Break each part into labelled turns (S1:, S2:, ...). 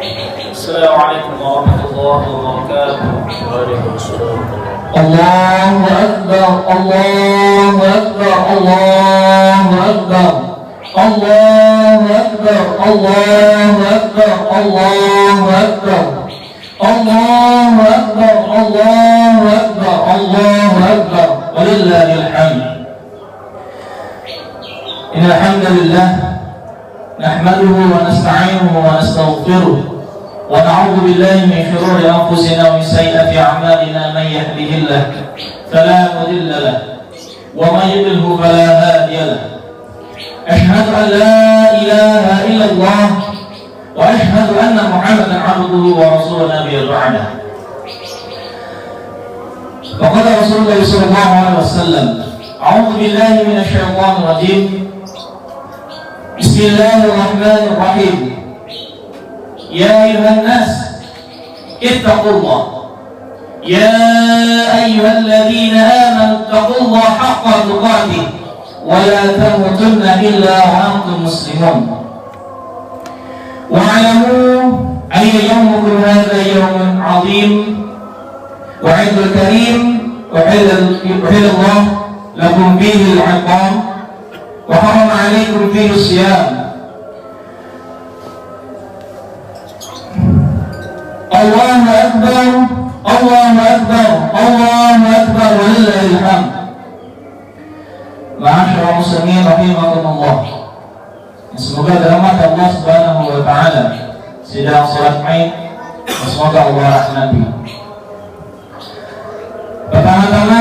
S1: Assalamualaikum warahmatullahi wabarakatuh. Waalaikumsalam.
S2: Allahu Akbar, Allahu Akbar, Allahu Akbar, Allahu Akbar, Allahu Akbar, Allahu Akbar, Allahu Akbar, Allahu Akbar, Allahu Akbar, walillahil hamd. Innal hamdalillah nahmaduhu wa nasta'inuhu wa nastaghfiruh wa na'udzu billahi min shururi anfusina wa min sayyiati a'malina man yahdihillahu fala mudilla lahu wa man yudlilhu fala hadiya lahu. Ashhadu an la ilaha illallah wa ashhadu anna Muhammadan 'abduhu wa rasuluhu nabiyyu ba'da. Wa qala Rasulullah sallallahu alaihi wasallam, a'udzu billahi minasy syaithanir rajim. Bismillahirrahmanirrahim. Ya ayuhan nas ittaqullah. Ya ayyuhalladzina amanu ittaqullaha haqqa tuqatih wa la tamutunna illa wa antum muslimun. Wa'lamu ayya yawmukum hadha yawmun 'azim wa 'idul karim wa hillallah lakum fihi al-'iqam wa harama 'alaykum fihi as-siyam. Allahu Akbar, Allahu Akbar, Allahu Akbar, walillahil hamd. Ma'asyiral muslimin rahimakumullah. Semoga rahmat Allah Subhanahu wa taala sidang salat Aid, semoga Allah rahmati. Pertama-tama,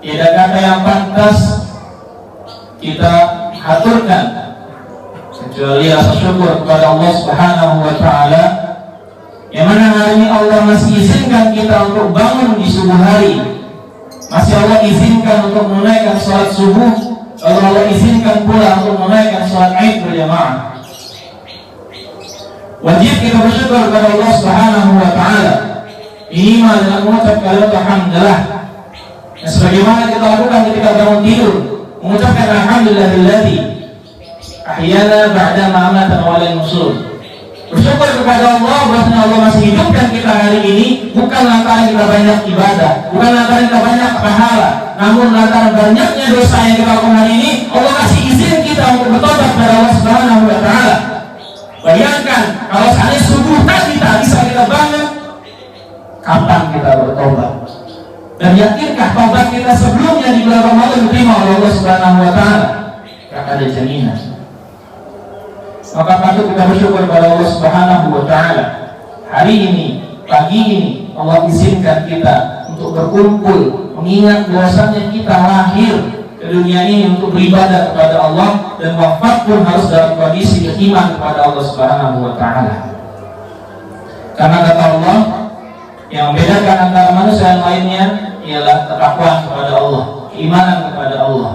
S2: tidak kata yang pantas kita aturkan kecuali rasa syukur kepada Allah Subhanahu wa taala, yang mana hari ini Allah masih izinkan kita untuk bangun di subuh hari, masih Allah izinkan untuk menunaikan salat subuh, Allah izinkan pula untuk menunaikan salat Aid berjamaah. Wajib kita bersyukur kepada Allah Subhanahu wa taala. Ini dengan mengucap kalimat alhamdulillah. Dan sebagaimana kita lakukan ketika bangun tidur, mengucapkan alhamdulillahilladzi ahyana ba'da ma amatana wa ilayhi nusyur. Bersyukur kepada Allah bahwa Allah masih hidupkan kita hari ini, bukan lantaran kita banyak ibadah, bukan lantaran kita banyak pahala, namun lantaran banyaknya dosa yang kita lakukan hari ini, Allah kasih izin kita untuk bertobat kepada Allah Subhanahu wa taala. Bayangkan kalau seandainya subuh tadi tak bisa kita bangun, kapan kita bertobat? Dan yakinkah tobat kita sebelumnya di bulan Ramadan diterima oleh Allah Subhanahu wa taala? Tidak ada jaminan. Maka patut kita bersyukur kepada Allah Subhanahu wa taala. Hari ini, pagi ini Allah izinkan kita untuk berkumpul, mengingat bahwasanya kita lahir ke dunia ini untuk beribadah kepada Allah, dan wafat pun harus dalam kondisi beriman kepada Allah Subhanahu wa taala. Karena kata Allah, yang membedakan antara manusia yang lainnya ialah ketakwaan kepada Allah, keimanan kepada Allah.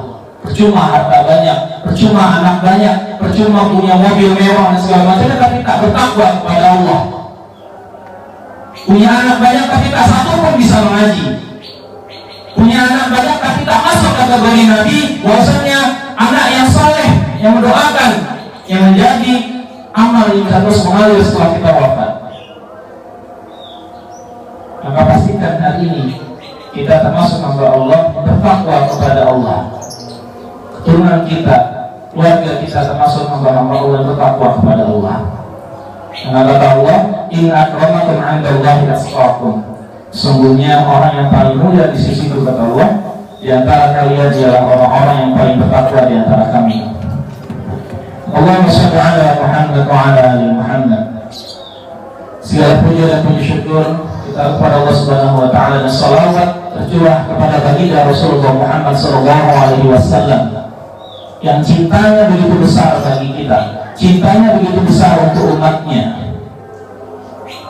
S2: Percuma harta banyak, percuma anak banyak, percuma punya mobil mewah dan segala macam, tapi tak bertakwa kepada Allah. Punya anak banyak tapi tak satu pun bisa mengaji. Punya anak banyak tapi tak masuk kategori Nabi, bahwasanya anak yang saleh, yang mendoakan, yang menjadi amal yang harus mengalir setelah kita wafat. Maka pastikan hari ini kita termasuk hamba Allah, bertakwa kepada Allah. Keturunan kita, keluarga kita termasuk hamba-hamba Allah, bertakwa kepada Allah. Karena kata Allah, inna akramakum 'indallahi atqakum. Sungguhnya orang yang paling mulia di sisiku, kata Allah, di antara kalian ialah orang-orang yang paling bertakwa di antara kami. Allahumma shalli 'ala Muhammad wa 'ala ali Muhammad. Segala puji dan puji syukur kita kepada Allah Subhanahu wa taala, dan salawat tercurah kepada baginda Rasulullah Muhammad sallallahu alaihi wasallam, yang cintanya begitu besar bagi kita, cintanya begitu besar untuk umatnya.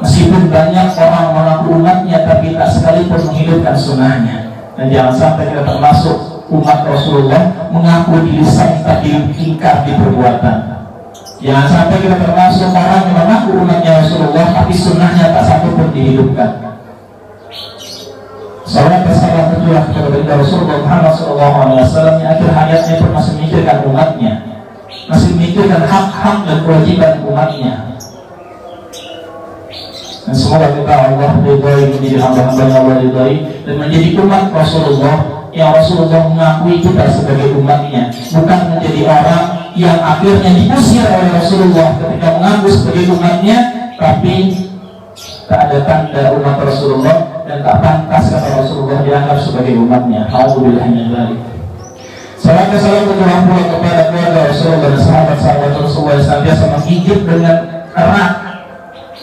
S2: Meskipun banyak orang mengaku umatnya, tapi tak sekalipun menghidupkan sunnahnya. Dan jangan sampai kita termasuk umat Rasulullah mengaku di lisan tapi ingkar di perbuatan. Jangan sampai kita termasuk orang yang mengaku umatnya Rasulullah tapi sunnahnya tak satu pun dihidupkan. Salat tersalah tercurah kepada Rasulullah Muhammad SAW yang akhir hayatnya pun masih memikirkan umatnya, masih memikirkan hak-hak dan kewajiban umatnya. Dan semoga kita Allah ridhai, menjadi hamba-hamba yang Allah ridhai, dan menjadi umat Rasulullah yang Rasulullah mengakui kita sebagai umatnya, bukan menjadi orang yang akhirnya diusir oleh Rasulullah ketika mengaku sebagai umatnya, tapi tak ada tanda umat Rasulullah dan tak pantas kata Rasulullah dianggap sebagai umatnya. Alhamdulillah min dzalik. Salam dan salam bertumpah kepada keluarga Rasulullah dan sahabat-sahabat Rasulullah yang senantiasa menggigit dengan erat,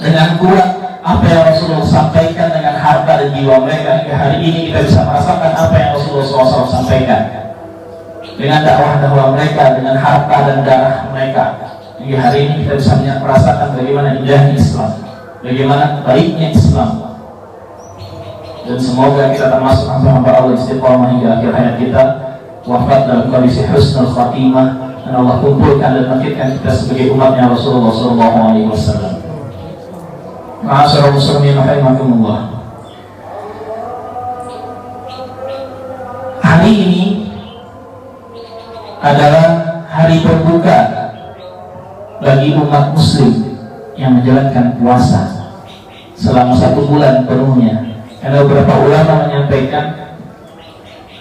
S2: dengan kuat apa yang Rasulullah sampaikan dengan harta dan jiwa mereka. Hingga hari ini kita bisa merasakan apa yang Rasulullah SAW sampaikan dengan dakwah-dakwah mereka, dengan harta dan darah mereka. Hingga hari ini kita bisa merasakan bagaimana indahnya Islam, bagaimana baiknya Islam. Dan semoga kita termasuk hamba-hamba Allah istiqamah hingga akhir hayat kita, wafat dalam kondisi husnul khatimah, dan Allah kumpulkan dan bangkitkan kita sebagai umatnya Rasulullah SAW. Ma'asyiral muslimin rahimakumullah. Hari ini adalah hari berbuka bagi umat muslim yang menjalankan puasa selama 1 bulan penuhnya. Karena beberapa ulama menyampaikan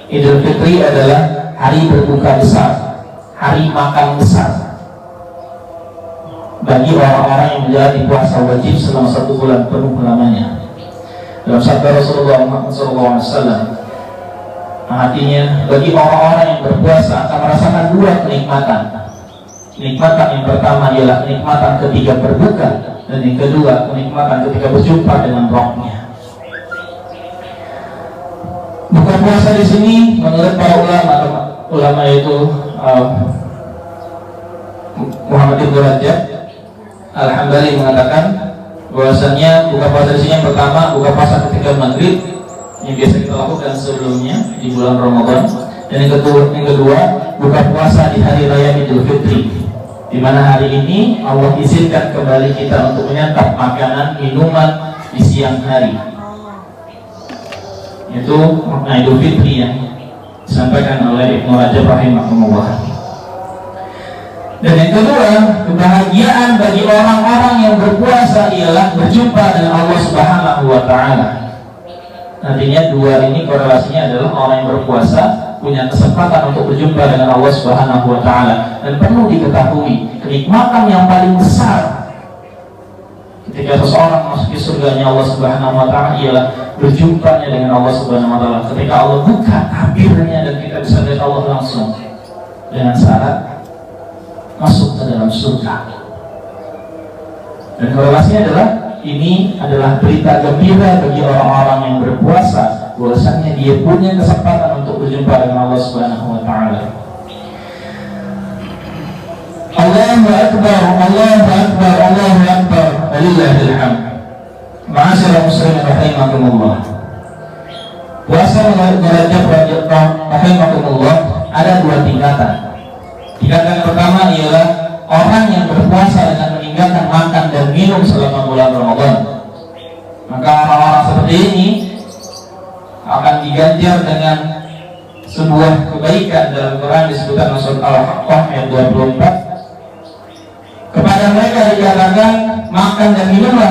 S2: Idul Fitri adalah hari berbuka besar, hari makan besar bagi orang-orang yang menjalani puasa wajib selama 1 bulan penuh lamanya. Dalam sabda Rasulullah Muhammad SAW, artinya bagi orang-orang yang berpuasa akan merasakan 2 kenikmatan. Kenikmatan yang pertama ialah kenikmatan ketika berbuka, dan yang kedua kenikmatan ketika berjumpa dengan Rabb-Nya. Buka puasa di sini menurut para ulama itu Muhammad Ibn Rajab Al-Hambali mengatakan bahwasanya buka puasa di sini yang pertama buka puasa ketika maghrib yang biasa kita lakukan sebelumnya di bulan Ramadan, dan yang kedua buka puasa di hari raya Idul Fitri, di mana hari ini Allah izinkan kembali kita untuk menyantap makanan minuman di siang hari. Itu makna Idul Fitri yang disampaikan oleh Ibnu Rajab rahimahullah. Dan yang kedua, kebahagiaan bagi orang-orang yang berpuasa ialah berjumpa dengan Allah Subhanahu wa Ta'ala. Nantinya 2 ini korelasinya adalah orang yang berpuasa punya kesempatan untuk berjumpa dengan Allah Subhanahu wa Ta'ala. Dan perlu diketahui, kenikmatan yang paling besar ketika seseorang masuki surganya Allah Subhanahu wa Ta'ala ialah berjumpanya dengan Allah Subhanahu wa Ta'ala. Ketika Allah buka tabirnya dan kita bisa lihat Allah langsung, dengan syarat masuk ke dalam surga. Dan korelasinya adalah ini adalah berita gembira bagi orang-orang yang berpuasa, bahwasanya dia punya kesempatan untuk berjumpa dengan Allah Subhanahu wa Ta'ala. Allahu Akbar, Allahu Akbar, Allahu Akbar, walillahil hamd. Ma'asyiral muslimin rahimakumullah. Puasa menurut Rajab rahimahumullah ada 2 tingkatan. Tingkatan pertama ialah orang yang berpuasa dengan meninggalkan makan dan minum selama bulan Ramadan. Maka orang-orang seperti ini akan diganjar dengan sebuah kebaikan. Dalam Quran disebutkan surat Al-Haqqah ayat 24. Kepada mereka dikatakan makan dan minumlah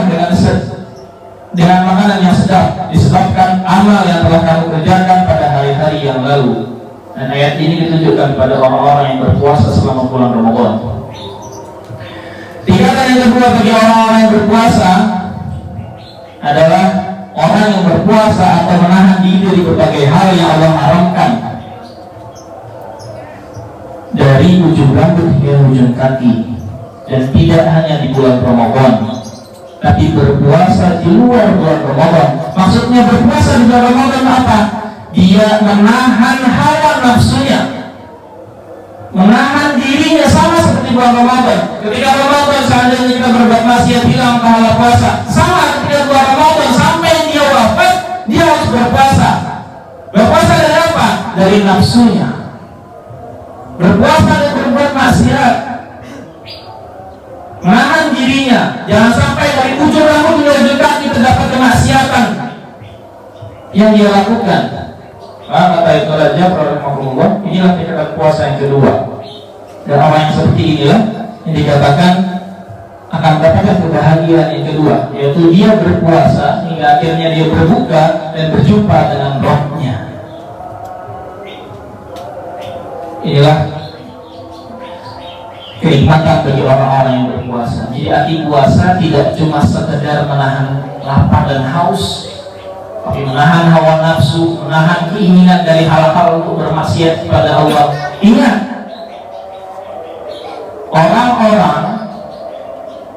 S2: dengan makanan yang sedap, disebabkan amal yang telah kamu kerjakan pada hari-hari yang lalu. Dan ayat ini ditujukan pada orang-orang yang berpuasa selama bulan Ramadan. Tingkatan yang kedua bagi orang-orang yang berpuasa adalah orang yang berpuasa atau menahan diri dari berbagai hal yang Allah haramkan, dari ujung rambut hingga ujung kaki, dan tidak hanya di bulan Ramadan, tapi berpuasa di luar bulan Ramadan. Maksudnya berpuasa di bulan Ramadan apa? Dia menahan hawa nafsunya, menahan dirinya, sama seperti bulan Ramadan. Ketika Ramadan seandainya kita berbuat maksiat, hilang pahala puasa. Sama ketika bulan Ramadan sampai dia wafat, dia harus berpuasa. Berpuasa dari apa? Dari nafsunya. Berpuasa dan berbuat maksiat, menahan dirinya. Jangan sampai dari ujung rambut hingga ujung kaki terdapat kemaksiatan yang dia lakukan. Kata Ibnu Rajab rahimahullah, inilah tingkatan puasa yang kedua. Dan orang yang seperti inilah yang dikatakan akan mendapatkan kebahagiaan yang kedua, yaitu dia berpuasa hingga akhirnya dia berbuka dan berjumpa dengan Rabb-Nya. Inilah kenikmatan bagi orang-orang yang berpuasa. Jadi arti puasa tidak cuma sekedar menahan lapar dan haus, tapi menahan hawa nafsu, menahan keinginan dari hal-hal untuk bermaksiat kepada Allah. Ingat, orang-orang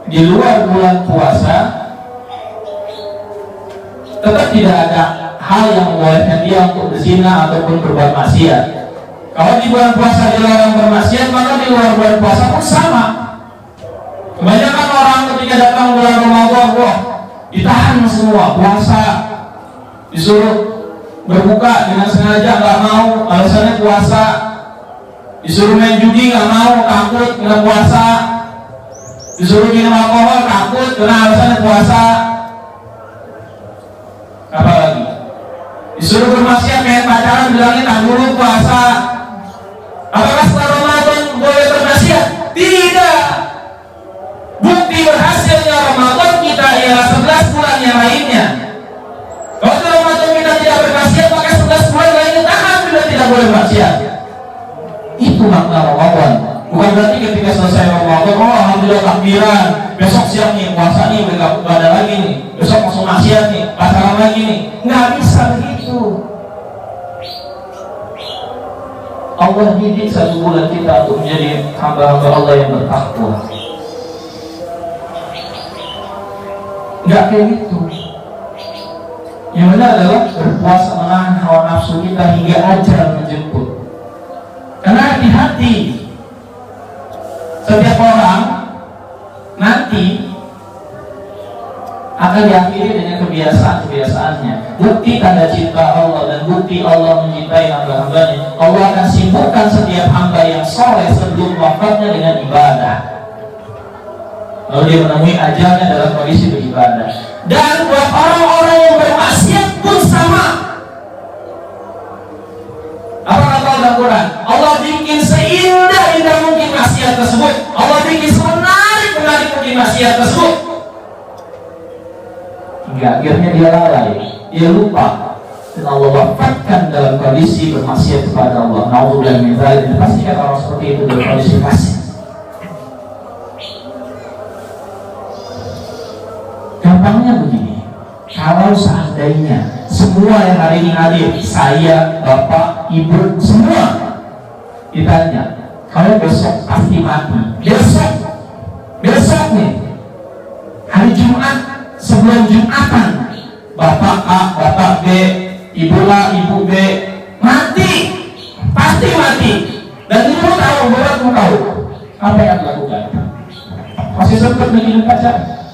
S2: di luar bulan puasa tetap tidak ada hal yang membolehkan dia untuk berzina ataupun berbuat maksiat. Kalau di bulan puasa dilarang bermaksiat, maka di luar bulan puasa pun sama. Kebanyakan orang ketika datang bulan Ramadan, wah, ditahan semua puasa, disuruh berbuka dengan sengaja nggak mau, alasannya puasa. Disuruh main judi nggak mau, takut kena puasa. Disuruh minum alkohol, takut karena alasannya puasa. Apa lagi? Disuruh bermaksiat kayak pacaran, bilangnya tak dulu puasa. Apakah setelah Ramadan boleh bermaksiat? Tidak. Bukti berhasilnya Ramadan kita ialah 11 bulan yang lainnya. Kalau di Ramadan kita tidak bermaksiat, maka 11 bulan lainnya tahan bila tidak boleh maksiat. Itu makna Ramadan. Bukan berarti ketika selesai Ramadan, oh alhamdulillah takbiran, besok siap nih puasa nih, beribadah lagi nih, besok masuk maksiat nih, pacaran lagi nih. Nggak bisa begitu. Allah didik 1 bulan kita untuk menjadi hamba-hamba Allah yang bertakwa. Nggak kayak gitu. Yang benar adalah berpuasa menahan hawa nafsu kita hingga ajal menjemput. Karena hati-hati, setiap orang nanti akan diakhiri dengan kebiasaan-kebiasaannya. Bukti tanda cinta Allah dan bukti Allah mencintai hamba-hambanya, Allah akan sibukkan setiap hamba yang soleh sebelum wafatnya dengan ibadah. Lalu dia menemui ajalnya dalam kondisi beribadah. Dan buat orang-orang yang bermaksiat pun sama. Apa kata Al-Quran? Allah bikin seindah-indah mungkin maksiat tersebut. Allah bikin semenarik-menarik mungkin maksiat tersebut. Hingga akhirnya dia lalai, dia lupa, dan Allah wafatkan dalam kondisi bermaksiat kepada Allah. Na'udzubillah min dzalik. Pastikan orang seperti itu dalam kondisi fasik. Gampangnya begini, kalau seandainya semua yang hari ini hadir, saya, bapak, ibu, semua ditanya, kalau besok pasti mati, besok nih, hari Jumat, sebelum Jumatan, bapak A, bapak B, ibu A, ibu B, mati, pasti mati. Dan ibu tahu, bapak tahu, apa yang dilakukan? Masih sempat bikin pacar?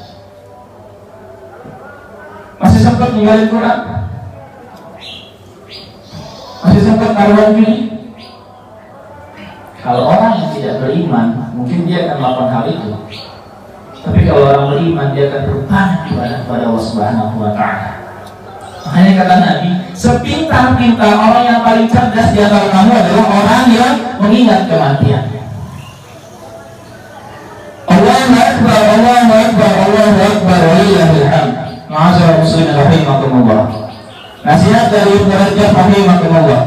S2: Masih sempat ninggalin Quran? Masih sempat taruhan diri? Kalau orang yang tidak beriman, mungkin dia akan melakukan hal itu. Tapi kalau orang beriman, dia akan berpaling kepada Allah Subhanahu wa Ta'ala. Makanya kata Nabi, sepintar-pintar orang yang paling cerdas di antara kamu adalah orang yang mengingat kematian. Allahu Akbar, Allahu Akbar, Allahu Akbar, walillahil hamd. Ma'asyiral muslimin rahimakumullah. Nasihat dari Ibnu Rajab rahimahumullah.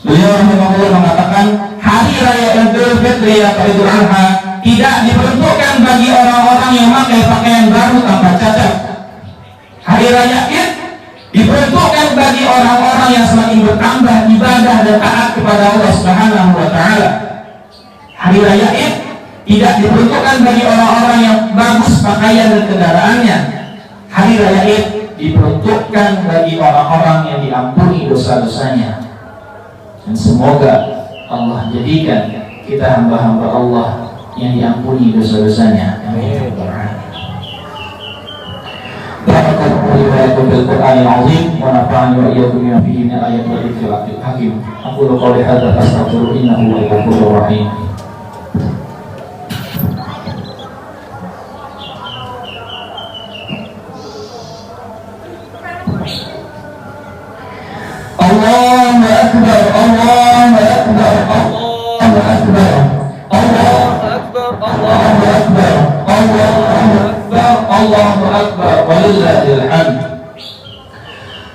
S2: Beliau rahimahullah mengatakan, hari raya Idul Fitri atau Idul Adha tidak diperuntukkan bagi orang-orang yang memakai pakaian baru tanpa cacat. Hari raya Id diperuntukkan bagi orang-orang yang semakin bertambah ibadah dan taat kepada Allah Subhanahu wa Ta'ala. Hari raya Id tidak diperuntukkan bagi orang-orang yang bagus pakaian dan kendaraannya. Hari raya Id diperuntukkan bagi orang-orang yang diampuni dosa-dosanya. Dan semoga Allah jadikan kita hamba-hamba Allah yang diampuni dosa-dosanya. Amin. Barakallahu li wa lakum bil Qur'anil 'azim wa nafa'ani wa iyyakum bima fihi min ayatin wa dzikril hakim. Aqulu qawli hadza astaghfiru innahu huwal ghafurur rahim. Allahu akbar, Allahu akbar, Allahu akbar, Allahu akbar, Allahu akbar, Allahu أكبر ولله الحمد.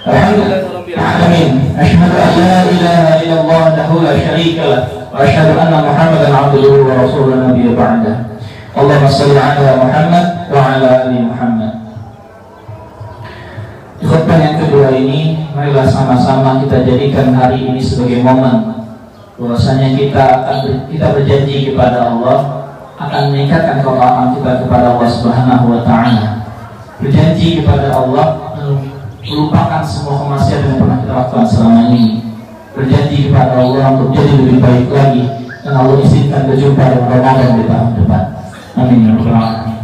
S2: الحمد لله رب العالمين. أشهد أن لا إله إلا الله وحده لا شريك له وأشهد أن محمدا عبده ورسوله النبي بعده. اللهم صل على محمد وعلى آل Muhammad. Di khutbah yang kedua ini, marilah sama-sama kita jadikan hari ini sebagai momen bahwasanya kita berjanji kepada Allah akan meningkatkan ketaatan kita kepada Allah Subhanahu wa taala. Berjanji kepada Allah melupakan semua kemaksiatan yang pernah kita lakukan selama ini. Berjanji kepada Allah untuk jadi lebih baik lagi, dan Allah izinkan berjumpa dengan Ramadan di tahun depan. Amin ya rabbal alamin.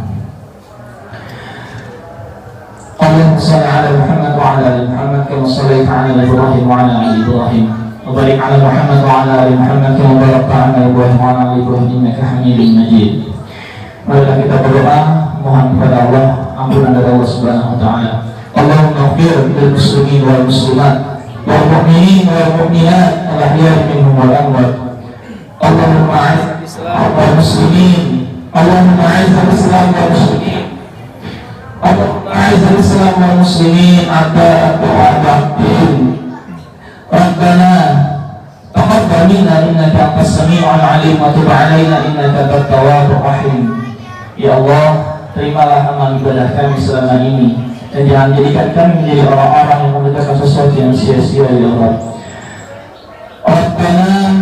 S2: Allahumma shalli ala Muhammad wa ala ali Muhammad kama shallaita ala Ibrahim wa ala ali Ibrahim wa barik ala Muhammad wa ala ali Muhammad kama barakta ala Ibrahim wa ala ali Ibrahim innaka Hamidum Majid. Marilah kita berdoa mohon kepada Allah ampunan dari Allah Subhanahu wa taala. Allahumma ighfir lil muslimin wal muslimat wal mu'minin wal mu'minat al ahya'i minhum wal amwat. Allahumma a'izz al muslimin. Allahumma a'izz al islam wal muslimin. Allahumma a'izz al islam wal muslimin a'da'ad-din. Rabbana taqabbal minna innaka antas sami'ul 'alim wa tub 'alaina innaka antat tawwabur rahim. Ya Allah, terimalah amal ibadah kami selama ini, dan jangan jadikan kami menjadi orang-orang yang mengerjakan sesuatu yang sia-sia ya Allah. Rabbana